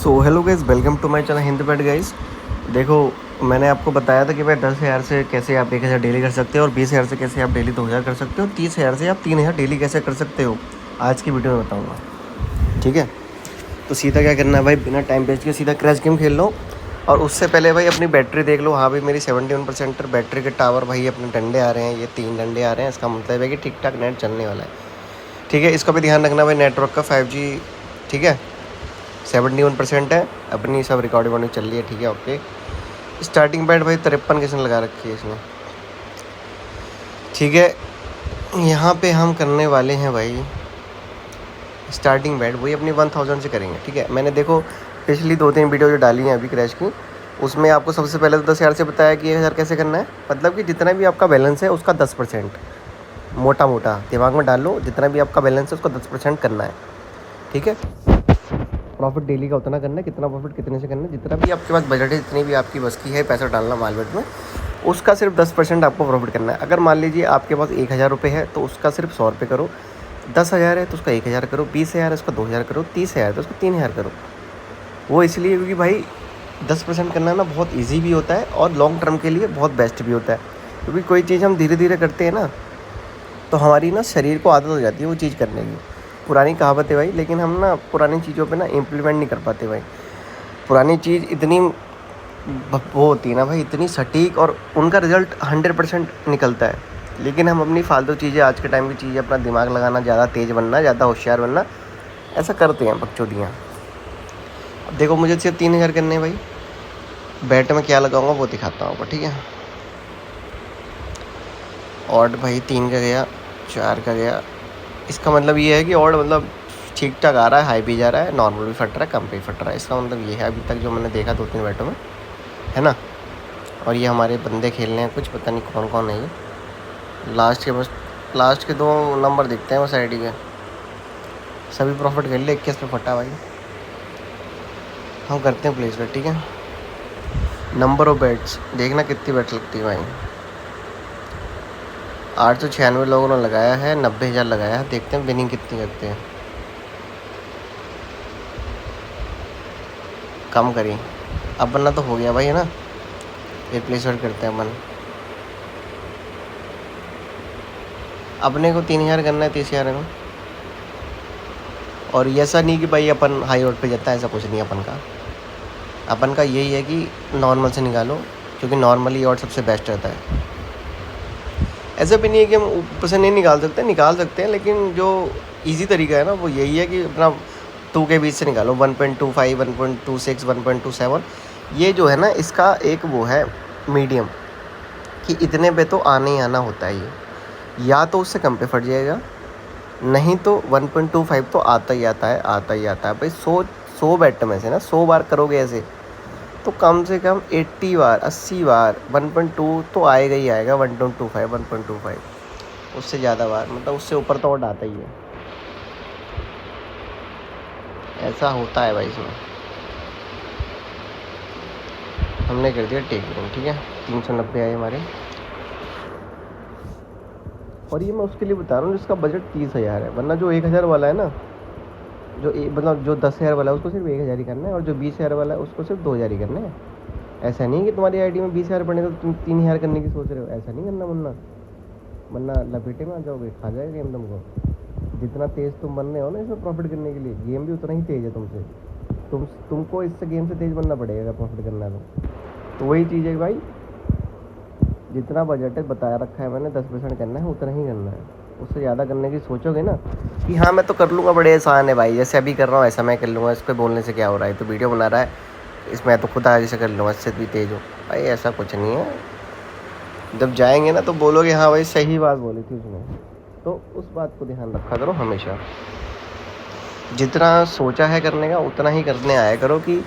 So hello guys, welcome to my channel Hindi pad guys. देखो, मैंने आपको बताया था कि भाई 10,000 से कैसे आप 1,000 डेली कर सकते हो, और 20,000 से कैसे आप डेली 2,000 कर सकते हो, 30,000 से आप 3,000 डेली कैसे कर सकते हो। आज की वीडियो में बताऊंगा। ठीक है, तो सीधा क्या करना है भाई, बिना टाइम वेस्ट के सीधा क्रैश गेम खेल लो। और उससे पहले भाई अपनी बैटरी देख लो। हाँ भाई, मेरी 71% बैटरी के टावर भाई अपने डंडे आ रहे हैं, ये 3 डंडे आ रहे हैं। इसका मतलब है कि ठीक ठाक नेट चलने वाला है। ठीक है, इसका भी ध्यान रखना भाई, नेटवर्क का 5G। ठीक है, 71% है अपनी, सब रिकॉर्डिंग वॉर्डिंग चल रही है। ठीक है, ओके। स्टार्टिंग बैट भाई 53 किसने लगा रखी है इसमें। ठीक है, यहाँ पे हम करने वाले हैं भाई स्टार्टिंग बैट वही अपनी 1000 से करेंगे। ठीक है, मैंने देखो पिछली 2-3 वीडियो जो डाली हैं अभी क्रैश की, उसमें आपको सबसे पहले तो 10,000 से बताया कि 1,000 कैसे करना है। मतलब कि जितना भी आपका बैलेंस है उसका 10%, मोटा मोटा दिमाग में डाल लो, जितना भी आपका बैलेंस है उसका 10% करना है। ठीक है, प्रॉफिट डेली का उतना करना है, कितना प्रॉफिट कितने से करना है, जितना भी आपके पास बजट है, जितनी भी आपकी बस की है पैसा डालना मार्केट में, उसका सिर्फ 10% आपको प्रॉफिट करना है। अगर मान लीजिए आपके पास 1,000 रुपये है तो उसका सिर्फ 100 रुपये करो, 10,000 है तो उसका 1,000 करो, 20,000 है उसका 2,000 करो, 30,000 है तो उसका 3,000 करो। वो इसलिए क्योंकि भाई 10% करना ना बहुत ईजी भी होता है और लॉन्ग टर्म के लिए बहुत बेस्ट भी होता है। क्योंकि कोई चीज़ हम धीरे धीरे करते हैं ना, तो हमारी ना शरीर को आदत हो जाती है वो चीज़ करने की। पुरानी कहावत है भाई, लेकिन हम ना पुरानी चीज़ों पे ना इम्प्लीमेंट नहीं कर पाते भाई। पुरानी चीज़ इतनी वो होती है ना भाई, इतनी सटीक, और उनका रिज़ल्ट 100% निकलता है। लेकिन हम अपनी फालतू चीज़ें, आज के टाइम की चीज़ें, अपना दिमाग लगाना, ज़्यादा तेज़ बनना, ज़्यादा होशियार बनना, ऐसा करते हैं बकचोदियाँ। अब देखो, मुझे सिर्फ 3,000 करने हैं भाई। बैट में क्या लगाऊंगा वो दिखाता हूँ आपको। ठीक है, ऑड भाई 3 का गया, 4 का गया। इसका मतलब ये है कि ऑड मतलब ठीक ठाक आ रहा है, हाई भी जा रहा है, नॉर्मल भी फट रहा है, कम भी फट रहा है। इसका मतलब ये है अभी तक जो मैंने देखा 2-3 बैटों में, है ना। और ये हमारे बंदे खेल रहे हैं कुछ, पता नहीं कौन कौन है ये। लास्ट के बस लास्ट के 2 नंबर दिखते हैं बस आईडी के। सभी प्रॉफिट कर लिए, 21 पे फटा भाई। हम करते हैं प्लेस बैट। ठीक है, नंबर ऑफ बैट्स देखना कितनी बैट लगती है भाई। 896 लोगों ने लगाया है, 90,000 लगाया है। देखते हैं विनिंग कितनी करते हैं। कम करिए, अब बनना तो हो गया भाई, है ना। रिप्लेसमेंट करते हैं अपन। अपने को 3,000 करना है, 30,000 को। और ये ऐसा नहीं कि भाई अपन हाई रोड पे जाता है, ऐसा कुछ नहीं अपन का। अपन का यही है कि नॉर्मल से निकालो, क्योंकि नॉर्मली और सबसे बेस्ट रहता है। ऐसा भी नहीं है कि हम ऊपर से नहीं निकाल सकते हैं, लेकिन जो इजी तरीका है ना वो यही है कि अपना 2 के बीच से निकालो। 1.25, 1.26, 1.27, ये जो है ना, इसका एक वो है मीडियम, कि इतने पे तो आने ही आना होता है ये। या तो उससे कम पे फट जाएगा, नहीं तो 1.25 तो आता ही आता है, आता ही आता है भाई। 100 बैट में से ना 100 बार करोगे ऐसे, तो कम से कम 80 बार, 80 बार 1.2 तो आएगा ही आएगा। 1.25, 1.25, उससे ज़्यादा बार, मतलब उससे ऊपर तो और आता ही है। ऐसा होता है भाई इसमें। हमने कर दिया टेक विन। ठीक है, 390 आए हमारे। और ये मैं उसके लिए बता रहा हूँ जिसका बजट 30,000 है, वरना जो 1,000 वाला है ना, मतलब जो 10,000 वाला है उसको सिर्फ 1,000 ही करना है, और जो 20,000 वाला है उसको सिर्फ 2,000 ही करना है। ऐसा नहीं कि तुम्हारी आईडी में 20,000 पड़े तो तुम 3,000 करने की सोच रहे हो, ऐसा नहीं करना। वरना लपेटे में आ जाओगे, खा जाएगा गेम तुमको। जितना तेज़ तुम बन रहे हो ना इसमें प्रॉफिट करने के लिए, गेम भी उतना ही तेज़ है तुमसे। तुमको इससे गेम से तेज़ बनना पड़ेगा प्रॉफिट करना है तो वही चीज़ है भाई, जितना बजट है बताया रखा है मैंने, 10% करना है, उतना ही करना है। उससे ज़्यादा करने की सोचोगे ना कि हाँ मैं तो कर लूँगा, बड़े आसान है भाई, जैसे अभी कर रहा हूँ ऐसा मैं कर लूँगा, इसको बोलने से क्या हो रहा है, तो वीडियो बना रहा है, इसमें तो खुद आगे से कर लूँगा, इससे भी तेज़ हो भाई, ऐसा कुछ नहीं है। जब जाएंगे ना तो बोलोगे हाँ भाई सही बात बोली थी उसने। तो उस बात को ध्यान रखा करो हमेशा, जितना सोचा है करने का उतना ही करने आया करो। कि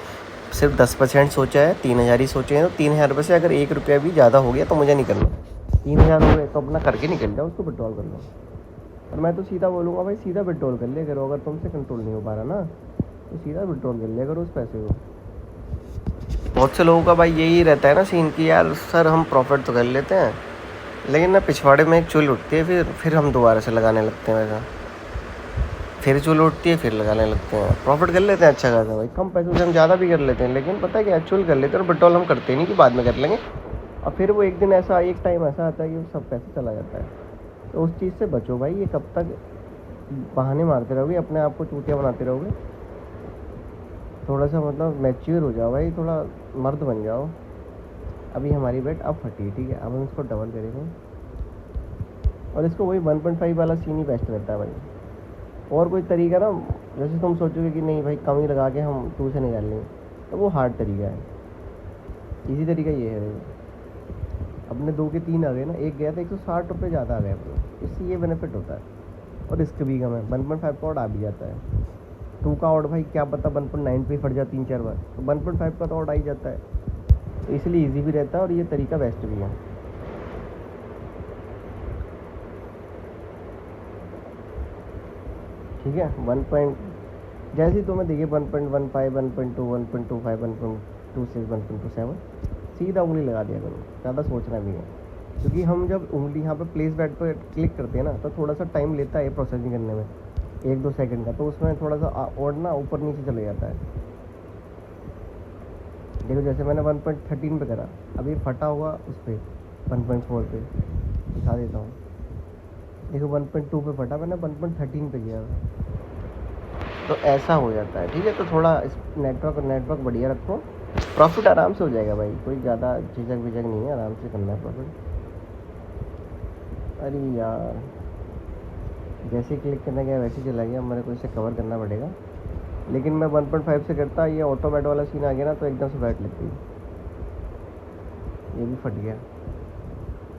सिर्फ 10% सोचा है, 3,000 ही सोचे हैं, तो 3,000 रुपये से अगर 1 रुपया भी ज़्यादा हो गया तो मुझे नहीं करना। 3,000 हो गए तो अपना करके निकल जाओ, उसको विड्रॉल कर लो। और मैं तो सीधा बोलूँगा भाई, सीधा विड्रॉल कर लिया करो। अगर तुमसे कंट्रोल नहीं हो पा रहा ना तो सीधा विड्रॉल कर लिया करो उस पैसे को। बहुत से लोगों का भाई यही रहता है ना सीन, कि यार सर हम प्रॉफिट तो कर लेते हैं, लेकिन ना पिछवाड़े में एक चुल उठती है, फिर हम दोबारा से लगाने लगते हैं वैसा। फिर जो लौटती है फिर लगाने लगते हैं, प्रॉफिट कर लेते हैं अच्छा खासा भाई। कम पैसों से हम ज़्यादा भी कर लेते हैं, लेकिन पता है कि एक्चुअल कर लेते हैं, और पेट्रोल हम करते नहीं कि बाद में कर लेंगे। और फिर वो एक दिन ऐसा, एक टाइम ऐसा आता है कि वो सब पैसा चला जाता है। तो उस चीज़ से बचो भाई। ये कब तक बहाने मारते रहोगे, अपने आप को चूतिया बनाते रहोगे? थोड़ा सा मतलब मैच्योर हो जाओ भाई, थोड़ा मर्द बन जाओ। अभी हमारी बेट अब फटी, ठीक है, अब हम इसको डबल करेंगे, और इसको वही 1.5 वाला सीन ही बेस्ट रहता है भाई। और कोई तरीका ना, जैसे तुम सोचोगे कि नहीं भाई कम ही लगा के हम 2 से निकाल लेंगे, तो वो हार्ड तरीका है। इजी तरीका ये है भाई, अपने 2 के 3 आ गए ना, एक गया था 160 रुपये ज़्यादा आ गया अपने, इससे ये बेनिफिट होता है। और रिस्क भी कम है, 1.5 का ऑड आ भी जाता है। 2 का ऑड भाई क्या पता 1.9 पे फट जाए 3-4 बार, तो 1.5 का तो ऑड आ ही जाता है। तो इसलिए ईजी भी रहता है और ये तरीका बेस्ट भी है। ठीक है, 1 पॉइंट जैसे ही तुम्हें देखिए 1.15, 1.2, 1.25, 1.26, 1.27 सीधा उंगली लगा दिया करो, ज़्यादा सोचना भी है। क्योंकि हम जब उंगली यहाँ पे प्लेस बेट पर क्लिक करते हैं ना, तो थोड़ा सा टाइम लेता है प्रोसेसिंग करने में, 1-2 सेकंड का, तो उसमें थोड़ा सा ऑड ना ऊपर नीचे चले जाता है। देखो जैसे मैंने 1.13 पे करा, अभी फटा हुआ उस पर 1.4 पे, दिखा देता हूँ। देखो 1.2 पे फटा, मैंने 1.13 पे किया, तो ऐसा हो जाता है। ठीक है, तो थोड़ा नेटवर्क बढ़िया रखो, प्रॉफिट आराम से हो जाएगा भाई, कोई ज़्यादा झिझक विझक नहीं है, आराम से करना है प्रॉफिट। अरे यार, जैसे क्लिक करने गया वैसे चला गया, मेरे को इसे कवर करना पड़ेगा। लेकिन मैं 1.5 से करता, ये ऑटो बैट वाला सीन आ गया ना, तो एकदम से बैट लगती, ये भी फट गया।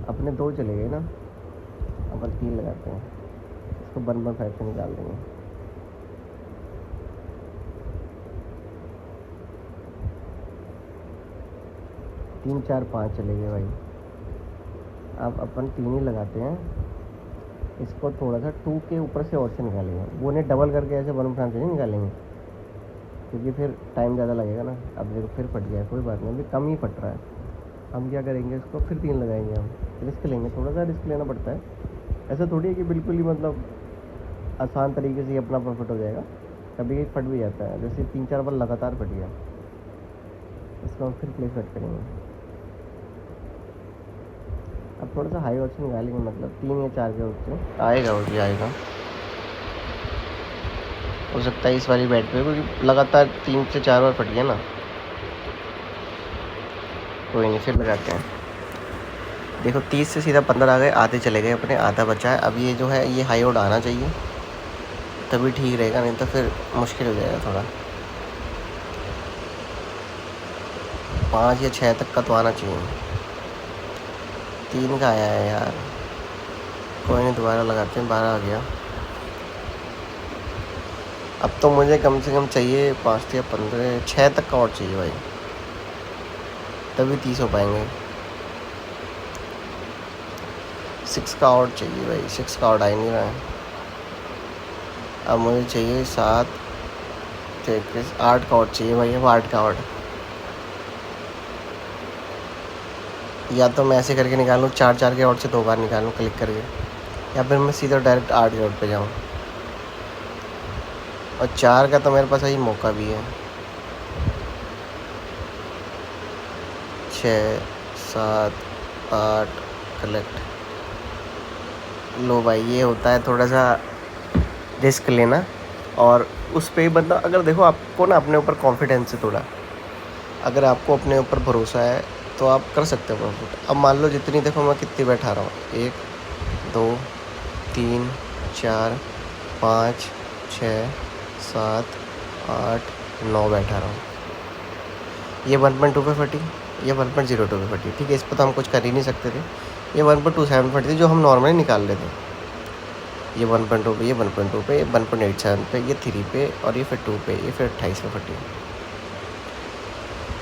अपने 2 चले गए ना, अपन 3 लगाते हैं, इसको 1.5 से निकाल देंगे। तीन 4 5 चले गए भाई। अब अपन 3 ही लगाते हैं, इसको थोड़ा सा 2 के ऊपर से और से निकालेंगे, वो नहीं डबल करके ऐसे 1.5 से नहीं निकालेंगे, क्योंकि फिर टाइम ज़्यादा लगेगा ना। अब देखो फिर फट गया, कोई बात नहीं, अभी कम ही फट रहा है। हम क्या करेंगे, इसको फिर 3 लगाएंगे, हम रिस्क लेंगे, थोड़ा सा रिस्क लेना पड़ता है। ऐसा थोड़ी है कि बिल्कुल ही मतलब आसान तरीके से ही अपना प्रॉफिट हो जाएगा, कभी कभी फट भी जाता है। जैसे 3-4 बार लगातार फट गया, इसको हम फिर प्लेस सेट करेंगे। अब थोड़ा सा हाई ऑप्शन निकालेंगे, मतलब 3 या 4 के ऑप्शन आएगा, वो भी आएगा, हो सकता है इस वाली बैट पे, क्योंकि लगातार 3 से 4 बार फट गया ना। कोई नहीं, फिर लगाते हैं। देखो 30 से सीधा 15 आ गए, आधे चले गए अपने, आधा बचा है। अब ये जो है ये हाई ऑड आना चाहिए, तभी ठीक रहेगा, नहीं तो फिर मुश्किल हो जाएगा थोड़ा। 5 या 6 तक का तो आना चाहिए, 3 का आया है यार। कोई नहीं, दोबारा लगाते हैं, 12 आ गया। अब तो मुझे कम से कम चाहिए 5 या 15, 6 तक का और चाहिए भाई, तभी 30 हो पाएंगे। 6 का और चाहिए भाई, 6 का और आ ही नहीं रहा है। अब मुझे चाहिए 7, 33, 8 का और चाहिए भाई, अब 8 का और। या तो मैं ऐसे करके निकालूँ 4-4 के और से 2 बार निकालूँ क्लिक करके, या फिर मैं सीधा डायरेक्ट 8 के और पे जाऊँ। और 4 का तो मेरे पास अभी मौका भी है। 6, 7, 8 कलेक्ट। लो भाई, ये होता है थोड़ा सा रिस्क लेना, और उस पर बंदा, अगर देखो आपको ना अपने ऊपर कॉन्फिडेंस है थोड़ा, अगर आपको अपने ऊपर भरोसा है तो आप कर सकते हो प्रॉफिट। अब मान लो जितनी, देखो मैं कितनी बैठा रहा हूँ, 1, 2, 3, 4, 5, 6, 7, 8, 9 बैठा रहा हूँ। ये 1.2 पे फटी, ये 1.02 पे फटी, ठीक है, इस पर तो हम कुछ कर ही नहीं सकते थे। ये 1.27 फटी थी, जो हम नॉर्मली निकाल लेते। ये 1.2 पे, ये 1.2 पे, 1.87 पे, ये 3 पे, और ये फिर 2 पे, ये फिर 28 पे फटी।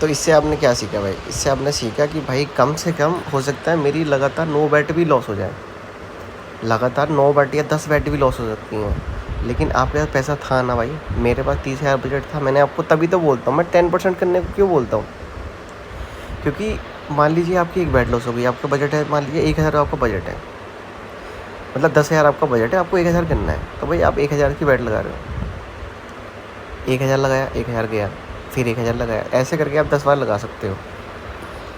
तो इससे आपने क्या सीखा भाई? इससे आपने सीखा कि भाई कम से कम हो सकता है मेरी लगातार 9 बैट भी लॉस हो जाए, लगातार 9 बैट या 10 बैट भी लॉस हो सकती हैं, लेकिन आपके पास पैसा था ना भाई। मेरे पास 30,000 बजट था, मैंने आपको तभी तो बोलता हूँ, मैं 10% करने को क्यों बोलता हूँ, क्योंकि मान लीजिए आपकी एक बैट लॉस हो गई, आपका बजट है मान लीजिए 1,000 आपका बजट है, मतलब 10,000 आपका बजट है, आपको 1,000 करना है, तो भाई आप 1,000 की बेट लगा रहे हो। 1,000 लगाया, 1,000 गया, फिर 1,000 लगाया, ऐसे करके आप 10 बार लगा सकते हो।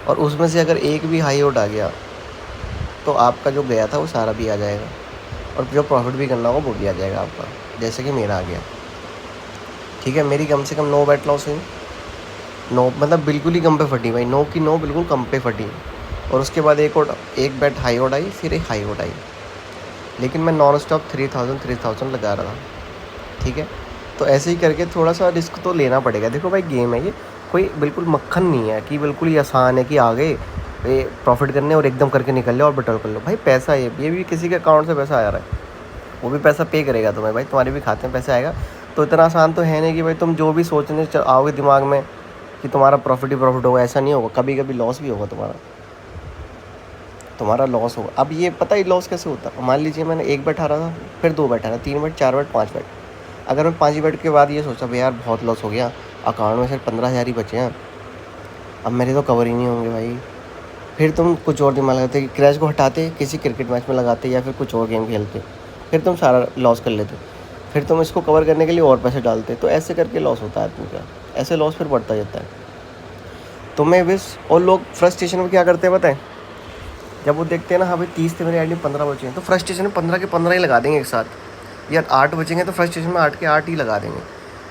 और उसमें से अगर एक भी हाई आउट आ गया तो आपका जो गया था वो सारा भी आ जाएगा, और जो प्रॉफिट भी करना होगा वो भी आ जाएगा आपका, जैसे कि मेरा आ गया। ठीक है, मेरी कम से कम 9 बेट लॉस हुई। 9 मतलब बिल्कुल ही कम पे फटी भाई, 9 की 9 बिल्कुल कम पे फटी। और उसके बाद एक बेट हाई आउट आई, फिर एक हाई आउट आई, लेकिन मैं नॉन स्टॉप 3,000 लगा रहा था। ठीक है, तो ऐसे ही करके थोड़ा सा रिस्क तो लेना पड़ेगा। देखो भाई, गेम है ये, कोई बिल्कुल मक्खन नहीं है कि बिल्कुल ही आसान है कि आ गए ये प्रॉफिट करने और एकदम करके निकल लो और विड्रॉल कर लो। भाई पैसा है, ये भी किसी के अकाउंट से पैसा आ रहा है, वो भी पैसा पे करेगा तुम्हें भाई, तुम्हारे भी खाते में पैसा आएगा। तो इतना आसान तो है नहीं कि भाई तुम जो भी सोचने आओगे दिमाग में कि तुम्हारा प्रॉफिट ही प्रॉफिट होगा, ऐसा नहीं होगा। कभी कभी लॉस भी होगा, तुम्हारा लॉस होगा। अब ये पता ही लॉस कैसे होता है। मान लीजिए मैंने 1 बेट हारा था, फिर 2 बेट हारा, 3 बेट, 4 बेट, 5 बेट। अगर मैं 5 बेट के बाद ये सोचा भाई यार बहुत लॉस हो गया, अकाउंट में सिर्फ 15,000 ही बचे हैं, अब मेरे तो कवर ही नहीं होंगे भाई, फिर तुम कुछ और दिमाग लगाते, क्रैश को हटाते, किसी क्रिकेट मैच में लगाते या फिर कुछ और गेम खेलते, फिर तुम सारा लॉस कर लेते, फिर तुम इसको कवर करने के लिए और पैसे डालते। तो ऐसे करके लॉस होता है आदमी का, ऐसे लॉस फिर बढ़ता जाता है। तो मैं बस, और लोग फ्रस्ट्रेशन में क्या करते हैं पता है, जब वो देखते हैं ना हाँ भाई 30 थे मेरे आईडी में 15 बचे हैं, तो फ्रस्ट्रेशन में 15 के 15 ही लगा देंगे एक साथ। यार 8 बचेंगे तो फ्रस्ट्रेशन में 8 के 8 ही लगा देंगे,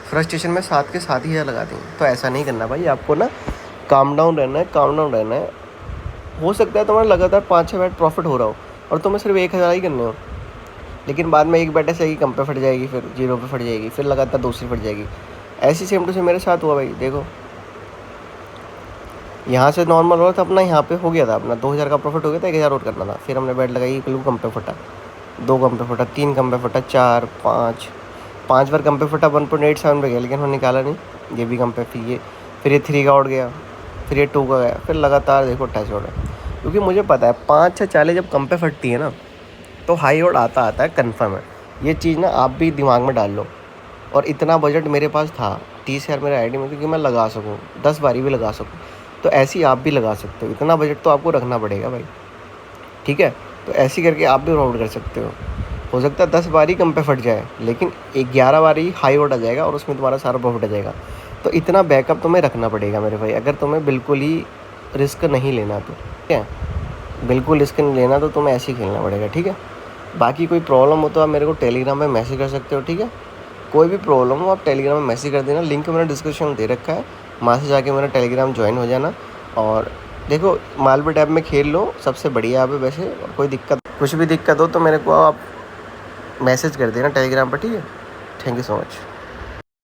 फ्रस्ट्रेशन में 7 के 7 ही लगा देंगे। तो ऐसा नहीं करना भाई, आपको ना काम डाउन रहना है, काम डाउन रहना है। हो सकता है तुम्हारा लगातार 5-6 बैट प्रॉफिट हो रहा हो और तुम्हें सिर्फ 1,000 ही करने हो, लेकिन बाद में एक बैट ऐसे ही कम पे फट जाएगी, फिर 0 पे फट जाएगी, फिर लगातार दूसरी फट जाएगी। ऐसी सेम टू सेम मेरे साथ हुआ भाई। देखो यहाँ से नॉर्मल हो रहा था अपना, यहाँ पे हो गया था अपना 2,000 का प्रॉफिट हो गया था, 1,000 और करना था। फिर हमने बैट लगाई, बिल्कुल कम पे फटा, 2 कम पे फटा, 3 कम पे फटा, 4, 5 बार कम पे फटा, 1.87 पे गया, लेकिन हमने निकाला नहीं, ये भी कम पे। फिर ये 3 का उड़ गया, फिर ये 2 का गया, फिर लगातार देखो टच हो रहा है। क्योंकि मुझे पता है 5-6 चालें जब कम पे फटती है ना तो हाई और आता है, कन्फर्म है। ये चीज़ ना आप भी दिमाग में डाल लो। और इतना बजट मेरे पास था, 30,000 मेरे आईडी में, क्योंकि मैं लगा सकूँ 10 बारी भी लगा सकूँ, तो ऐसे ही आप भी लगा सकते हो। इतना बजट तो आपको रखना पड़ेगा भाई, ठीक है। तो ऐसे करके आप भी प्रॉफिट कर सकते हो सकता है 10 बारी कम पे फट जाए, लेकिन 11 बारी हाई आउट आ जाएगा और उसमें तुम्हारा सारा प्रॉफिट आ जाएगा। तो इतना बैकअप तुम्हें रखना पड़ेगा मेरे भाई, अगर तुम्हें बिल्कुल ही रिस्क नहीं लेना तो। ठीक है, बिल्कुल रिस्क नहीं लेना तो तुम्हें ऐसे ही खेलना पड़ेगा, ठीक है। बाकी कोई प्रॉब्लम हो तो आप मेरे को टेलीग्राम में मैसेज कर सकते हो, ठीक है। कोई भी प्रॉब्लम हो आप टेलीग्राम में मैसेज कर देना, लिंक मैंने डिस्क्रिप्शन में दे रखा है, वहाँ से जाके मेरा टेलीग्राम ज्वाइन हो जाना। और देखो मालबेट ऐप में खेल लो, सबसे बढ़िया ऐप है वैसे। और कोई दिक्कत, कुछ भी दिक्कत हो तो मेरे को आप मैसेज कर देना टेलीग्राम पर, ठीक है। Thank you so much.